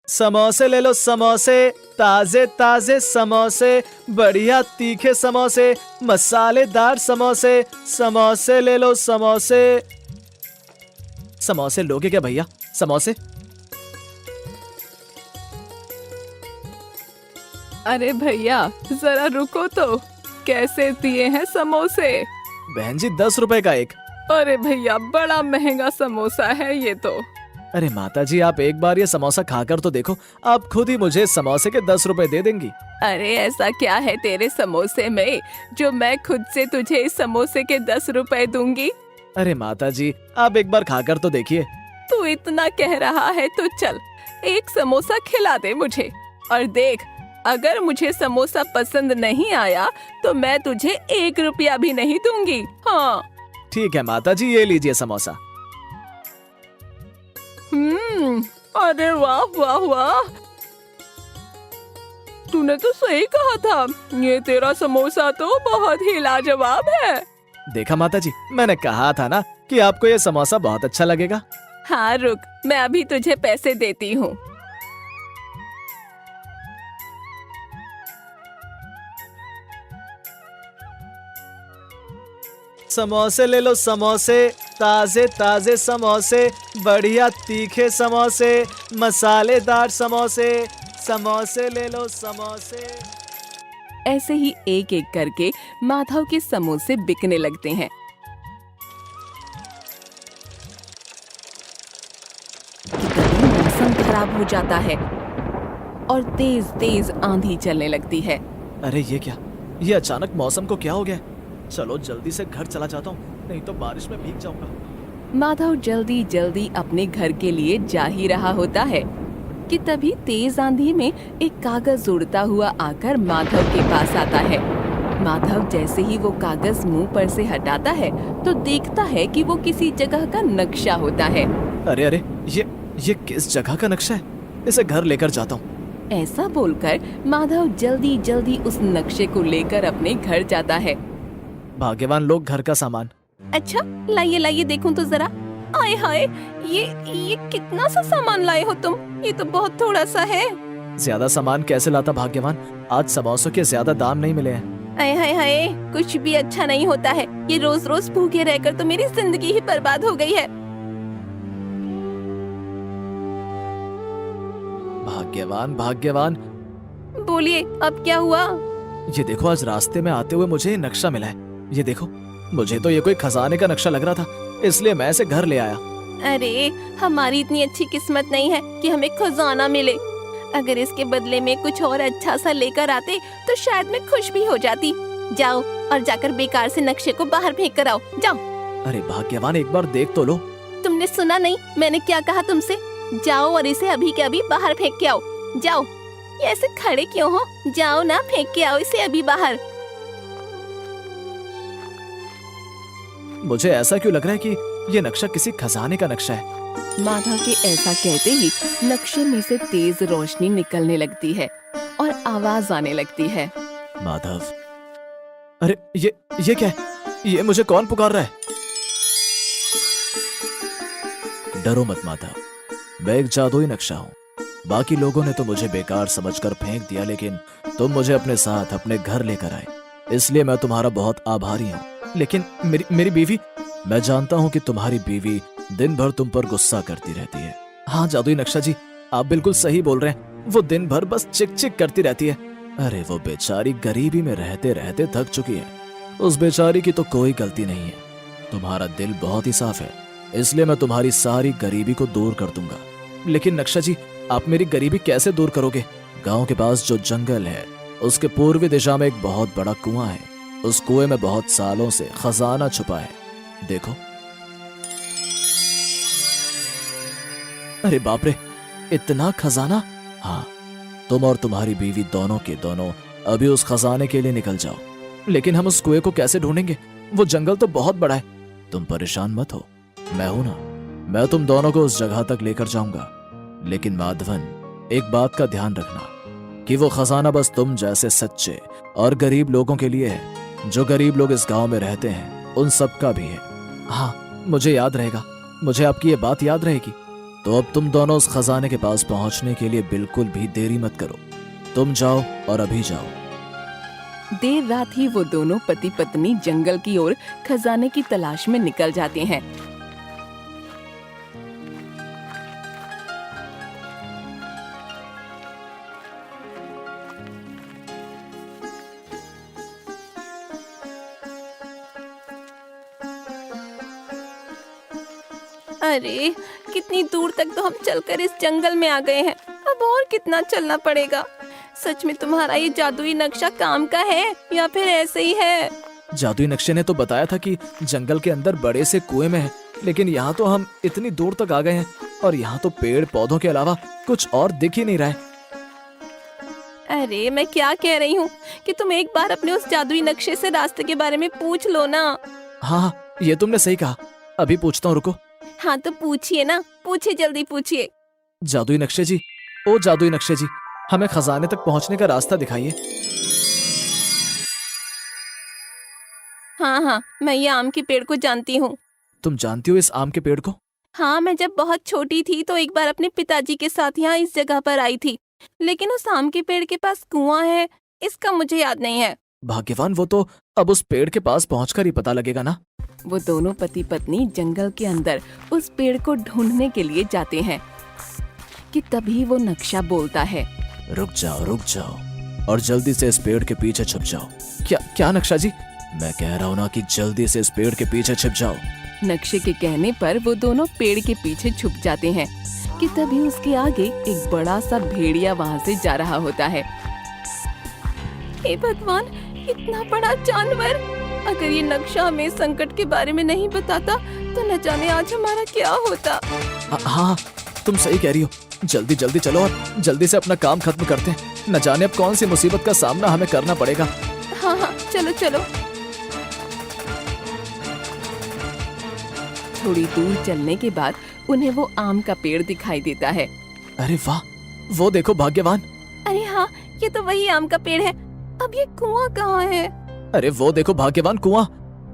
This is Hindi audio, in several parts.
समोसे ले लो समोसे, ताजे ताजे समोसे, बढ़िया तीखे समोसे, मसालेदार समोसे। समोसे ले लो समोसे। समोसे लोगे क्या भैया? समोसे? अरे भैया जरा रुको तो, कैसे दिए हैं समोसे? बहन जी 10 रुपए का एक। अरे भैया बड़ा महंगा समोसा है ये तो। अरे माता जी आप एक बार ये समोसा खाकर तो देखो, आप खुद ही मुझे समोसे के 10 रुपए दे देंगी। अरे ऐसा क्या है तेरे समोसे में जो मैं खुद से तुझे इस समोसे के 10 रुपए दूंगी? अरे माता जी आप एक बार खाकर तो देखिए। तू इतना कह रहा है तो चल एक समोसा खिला दे मुझे, और देख अगर मुझे समोसा पसंद नहीं आया तो मैं तुझे 1 रुपया भी नहीं दूंगी। हाँ ठीक है माता जी, ये लीजिए समोसा। अरे वाह वाह वाह, तूने तो सही कहा था, ये तेरा समोसा तो बहुत ही लाजवाब है। देखा माता जी, मैंने कहा था ना कि आपको ये समोसा बहुत अच्छा लगेगा। हाँ रुक, मैं अभी तुझे पैसे देती हूँ। समोसे ले लो समोसे, ताजे ताजे समोसे, बढ़िया तीखे समोसे, मसालेदार समोसे। समोसे ले लो समोसे। ऐसे ही एक एक करके माधव के समोसे बिकने लगते हैं। कभी मौसम खराब हो जाता है और तेज तेज आंधी चलने लगती है। अरे ये क्या, ये अचानक मौसम को क्या हो गया? चलो जल्दी से घर चला जाता हूँ, नहीं तो बारिश में भीग जाऊंगा। माधव जल्दी जल्दी अपने घर के लिए जा ही रहा होता है कि तभी तेज आंधी में एक कागज उड़ता हुआ आकर माधव के पास आता है। माधव जैसे ही वो कागज मुंह पर से हटाता है तो देखता है कि वो किसी जगह का नक्शा होता है। अरे अरे, ये किस जगह का नक्शा है? इसे घर लेकर जाता हूँ। ऐसा बोलकर माधव जल्दी जल्दी उस नक्शे को लेकर अपने घर जाता है। भाग्यवान लोग घर का सामान। अच्छा लाइए लाइए देखूं तो जरा। आय हाय, ये कितना सा सामान लाए हो तुम? ये तो बहुत थोड़ा सा है। ज्यादा सामान कैसे लाता भाग्यवान? आज समोसों के ज्यादा दाम नहीं मिले हैं। आय हाय हाय, कुछ भी अच्छा नहीं होता है। ये रोज रोज भूखे रहकर तो मेरी जिंदगी ही बर्बाद हो गई है। भाग्यवान भाग्यवान, बोलिए अब क्या हुआ? ये देखो आज रास्ते में आते हुए मुझे ये नक्शा मिला है। ये देखो, मुझे तो ये कोई खजाने का नक्शा लग रहा था, इसलिए मैं इसे घर ले आया। अरे हमारी इतनी अच्छी किस्मत नहीं है कि हमें खजाना मिले। अगर इसके बदले में कुछ और अच्छा सा लेकर आते तो शायद मैं खुश भी हो जाती। जाओ और जाकर बेकार से नक्शे को बाहर फेंक कर आओ, जाओ। अरे भाग्यवान एक बार देख तो लो। तुमने सुना नहीं मैंने क्या कहा तुमसे? जाओ और इसे अभी के अभी बाहर फेंक के आओ, जाओ। ये ऐसे खड़े क्यों हो? जाओ ना, फेंक के आओ इसे अभी बाहर। मुझे ऐसा क्यों लग रहा है कि ये नक्शा किसी खजाने का नक्शा है। माधव के ऐसा कहते ही नक्शे में से तेज रोशनी निकलने लगती है और आवाज आने लगती है। माधव, अरे ये क्या है? ये मुझे कौन पुकार रहा है? डरो मत माधव, मैं एक जादुई नक्शा हूँ। बाकी लोगों ने तो मुझे बेकार समझकर फेंक दिया, लेकिन तुम मुझे अपने साथ अपने घर लेकर आए, इसलिए मैं तुम्हारा बहुत आभारी हूँ। लेकिन मेरी बीवी, मैं जानता हूँ कि तुम्हारी बीवी दिन भर तुम पर गुस्सा करती रहती है। हाँ जादुई नक्शा जी, आप बिल्कुल सही बोल रहे हैं। वो दिन भर बस चिक चिक करती रहती है। अरे वो बेचारी गरीबी में रहते रहते थक चुकी है। उस बेचारी की तो कोई गलती नहीं है। तुम्हारा दिल बहुत ही साफ है, इसलिए मैं तुम्हारी सारी गरीबी को दूर कर दूंगा। लेकिन नक्शा जी, आप मेरी गरीबी कैसे दूर करोगे? गांव के पास जो जंगल है उसके पूर्वी दिशा में एक बहुत बड़ा कुआं है। उस कुएं में बहुत सालों से खजाना छुपा है, देखो। अरे बाप रे, इतना खजाना! हाँ, तुम और तुम्हारी बीवी दोनों के दोनों अभी उस खजाने के लिए निकल जाओ। लेकिन हम उस कुएं को कैसे ढूंढेंगे? वो जंगल तो बहुत बड़ा है। तुम परेशान मत हो, मैं हूं ना, मैं तुम दोनों को उस जगह तक लेकर जाऊंगा। लेकिन माधवन, एक बात का ध्यान रखना कि वो खजाना बस तुम जैसे सच्चे और गरीब लोगों के लिए है। जो गरीब लोग इस गांव में रहते हैं उन सब का भी है। हाँ मुझे याद रहेगा, मुझे आपकी ये बात याद रहेगी। तो अब तुम दोनों उस खजाने के पास पहुंचने के लिए बिल्कुल भी देरी मत करो। तुम जाओ और अभी जाओ। देर रात ही वो दोनों पति पत्नी जंगल की ओर खजाने की तलाश में निकल जाते हैं। अरे कितनी दूर तक तो हम चलकर इस जंगल में आ गए हैं, अब और कितना चलना पड़ेगा। सच में तुम्हारा ये जादुई नक्शा काम का है या फिर ऐसे ही है? जादुई नक्शे ने तो बताया था कि जंगल के अंदर बड़े से कुएं में है, लेकिन यहाँ तो हम इतनी दूर तक आ गए हैं और यहाँ तो पेड़ पौधों के अलावा कुछ और दिख ही नहीं रहा है। अरे मैं क्या कह रही हूँ कि तुम एक बार अपने उस जादुई नक्शे से रास्ते के बारे में पूछ लो ना। हाँ, ये तुमने सही कहा, अभी पूछता हूँ, रुको। हाँ तो पूछिए ना, पूछिए, जल्दी पूछिए। जादुई नक्शे जी, ओ जादुई नक्शे जी, हमें खजाने तक पहुंचने का रास्ता दिखाइए। हाँ हाँ, मैं ये आम के पेड़ को जानती हूँ। तुम जानती हो इस आम के पेड़ को? हाँ, मैं जब बहुत छोटी थी तो एक बार अपने पिताजी के साथ यहाँ इस जगह पर आई थी, लेकिन उस आम के पेड़ के पास कुआं है, इसका मुझे याद नहीं है। भाग्यवान, वो तो अब उस पेड़ के पास पहुंचकर ही पता लगेगा ना। वो दोनों पति पत्नी जंगल के अंदर उस पेड़ को ढूंढने के लिए जाते हैं कि तभी वो नक्शा बोलता है, रुक जाओ और जल्दी से इस पेड़ के पीछे छुप जाओ। क्या नक्शा जी? मैं कह रहा हूँ ना कि जल्दी से इस पेड़ के पीछे छुप जाओ। नक्शे के कहने पर वो दोनों पेड़ के पीछे छुप जाते हैं कि तभी उसके आगे एक बड़ा सा भेड़िया वहाँ से जा रहा होता है। हे भगवान, इतना बड़ा जानवर! अगर ये नक्शा हमें संकट के बारे में नहीं बताता तो न जाने आज हमारा क्या होता। हाँ, तुम सही कह रही हो। जल्दी चलो और जल्दी से अपना काम खत्म करते हैं, न जाने अब कौन सी मुसीबत का सामना हमें करना पड़ेगा। हाँ, चलो। थोड़ी दूर चलने के बाद उन्हें वो आम का पेड़ दिखाई देता है। अरे वाह, वो देखो भाग्यवान। अरे हाँ, ये तो वही आम का पेड़ है। अब ये कुआं कहाँ है? अरे वो देखो भाग्यवान, कुआं।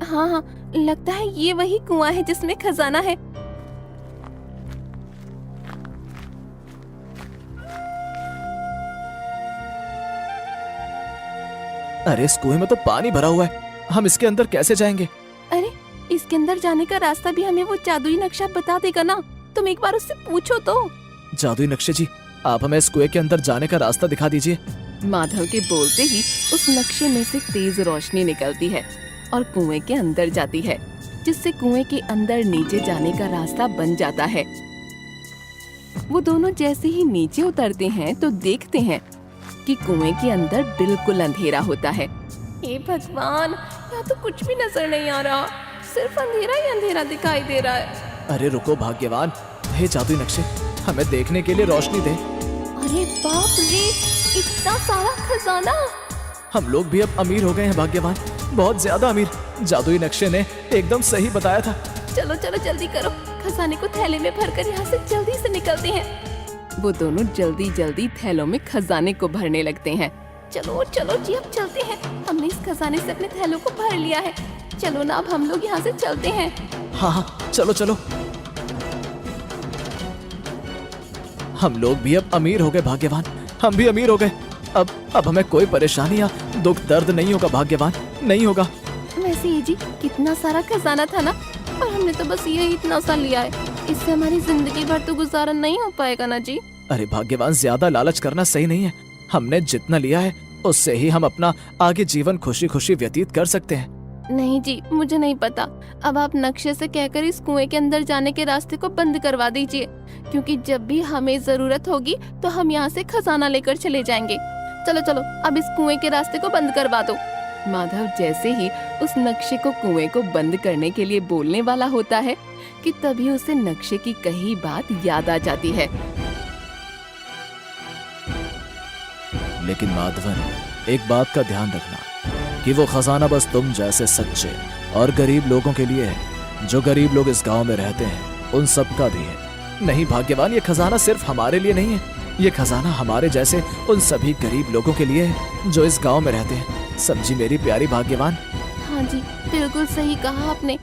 हाँ, लगता है ये वही कुआं है जिसमें खजाना है। अरे इस कुएं में तो पानी भरा हुआ है, हम इसके अंदर कैसे जाएंगे? अरे इसके अंदर जाने का रास्ता भी हमें वो जादुई नक्शा बता देगा ना, तुम एक बार उससे पूछो तो। जादुई नक्शे जी, आप हमें इस कुएं के अंदर जाने का रास्ता दिखा दीजिए। माधव के बोलते ही उस नक्शे में से तेज रोशनी निकलती है और कुएं के अंदर जाती है, जिससे कुएं के अंदर नीचे जाने का रास्ता बन जाता है। वो दोनों जैसे ही नीचे उतरते हैं तो देखते हैं कि कुएं के अंदर बिल्कुल अंधेरा होता है। हे भगवान, यहाँ तो कुछ भी नजर नहीं आ रहा, सिर्फ अंधेरा ही अंधेरा दिखाई दे रहा है। अरे रुको भाग्यवान, हे जादुई नक्शे, हमें देखने के लिए रोशनी दे। अरे बाप रे, इतना सारा खजाना! हम लोग भी अब अमीर हो गए हैं भाग्यवान, बहुत ज्यादा अमीर। जादुई नक्शे ने एकदम सही बताया था। चलो जल्दी करो, खजाने को थैले में भरकर यहाँ से जल्दी से निकलते हैं। वो दोनों जल्दी थैलों में खजाने को भरने लगते हैं। चलो जी, अब चलते हैं। हमने इस खजाने से अपने थैलों को भर लिया है। चलो ना, अब हम लोग यहाँ से चलते हैं। हाँ, चलो। हम लोग भी अब अमीर हो गए भाग्यवान, हम भी अमीर हो गए। अब हमें कोई परेशानी या दुख दर्द नहीं होगा भाग्यवान, नहीं होगा। वैसे ये जी, कितना सारा खजाना था ना, और हमने तो बस ये इतना सा लिया है, इससे हमारी जिंदगी भर तो गुजारा नहीं हो पाएगा ना जी। अरे भाग्यवान, ज्यादा लालच करना सही नहीं है। हमने जितना लिया है उससे ही हम अपना आगे जीवन खुशी व्यतीत कर सकते हैं। नहीं जी, मुझे नहीं पता। अब आप नक्शे से कहकर इस कुएं के अंदर जाने के रास्ते को बंद करवा दीजिए, क्योंकि जब भी हमें जरूरत होगी तो हम यहाँ से खजाना लेकर चले जाएंगे। चलो, अब इस कुएं के रास्ते को बंद करवा दो। माधव जैसे ही उस नक्शे को कुएं को बंद करने के लिए बोलने वाला होता है कि तभी उसे नक्शे की कही बात याद आ जाती है। लेकिन माधवन, एक बात का ध्यान रखना कि वो खजाना बस तुम जैसे सच्चे और गरीब लोगों के लिए है। जो गरीब लोग इस गांव में रहते हैं उन सब का भी है। नहीं भाग्यवान, ये खजाना सिर्फ हमारे लिए नहीं है, ये खजाना हमारे जैसे उन सभी गरीब लोगों के लिए है जो इस गांव में रहते हैं। समझी मेरी प्यारी भाग्यवान? हाँ जी, बिल्कुल सही कहा आपने।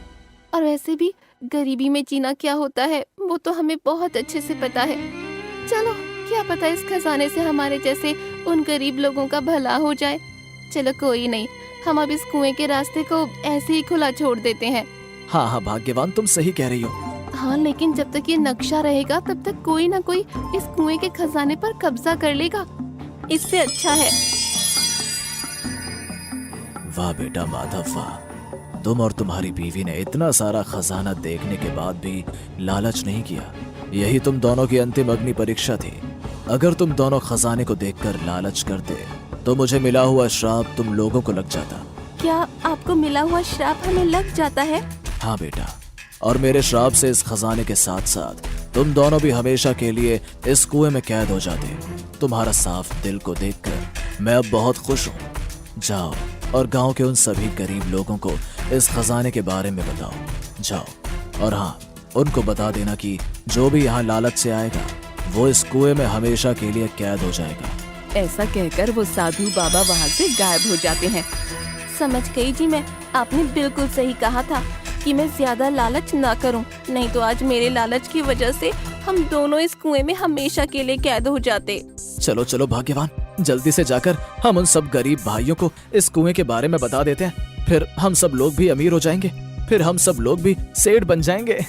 और वैसे भी गरीबी में जीना क्या होता है वो तो हमें बहुत अच्छे से पता है। चलो, क्या पता इस खजाने से हमारे जैसे उन गरीब लोगों का भला हो जाए। चलो कोई नहीं, हम अब इस कुएं के रास्ते को ऐसे ही खुला छोड़ देते हैं। हाँ हाँ भाग्यवान, तुम सही कह रही हो। हाँ, लेकिन जब तक ये नक्शा रहेगा तब तक कोई ना कोई इस कुएं के खजाने पर कब्जा कर लेगा। इससे अच्छा है। वाह बेटा माधव वाह, तुम और तुम्हारी बीवी ने इतना सारा खजाना देखने के बाद भी लालच नहीं किया। यही तुम दोनों की अंतिम अग्नि परीक्षा थी। अगर तुम दोनों खजाने को देखकर लालच करते तो मुझे मिला हुआ श्राप तुम लोगों को लग जाता। क्या आपको मिला हुआ श्राप हमें लग जाता है? हाँ बेटा, और मेरे श्राप से इस खजाने के साथ साथ तुम दोनों भी हमेशा के लिए इस कुएं में कैद हो जाते। तुम्हारा साफ दिल को देखकर मैं अब बहुत खुश हूँ। जाओ और गांव के उन सभी गरीब लोगों को इस खजाने के बारे में बताओ। जाओ, और हाँ, उनको बता देना कि जो भी यहाँ लालच से आएगा वो इस कुएं में हमेशा के लिए कैद हो जाएगा। ऐसा कहकर वो साधु बाबा वहाँ से गायब हो जाते हैं। समझ गई जी मैं, आपने बिल्कुल सही कहा था कि मैं ज्यादा लालच ना करूं, नहीं तो आज मेरे लालच की वजह से हम दोनों इस कुएं में हमेशा के लिए कैद हो जाते। चलो चलो भाग्यवान, जल्दी से जाकर हम उन सब गरीब भाइयों को इस कुएं के बारे में बता देते हैं। फिर हम सब लोग भी अमीर हो जाएंगे, फिर हम सब लोग भी सेठ बन जाएंगे।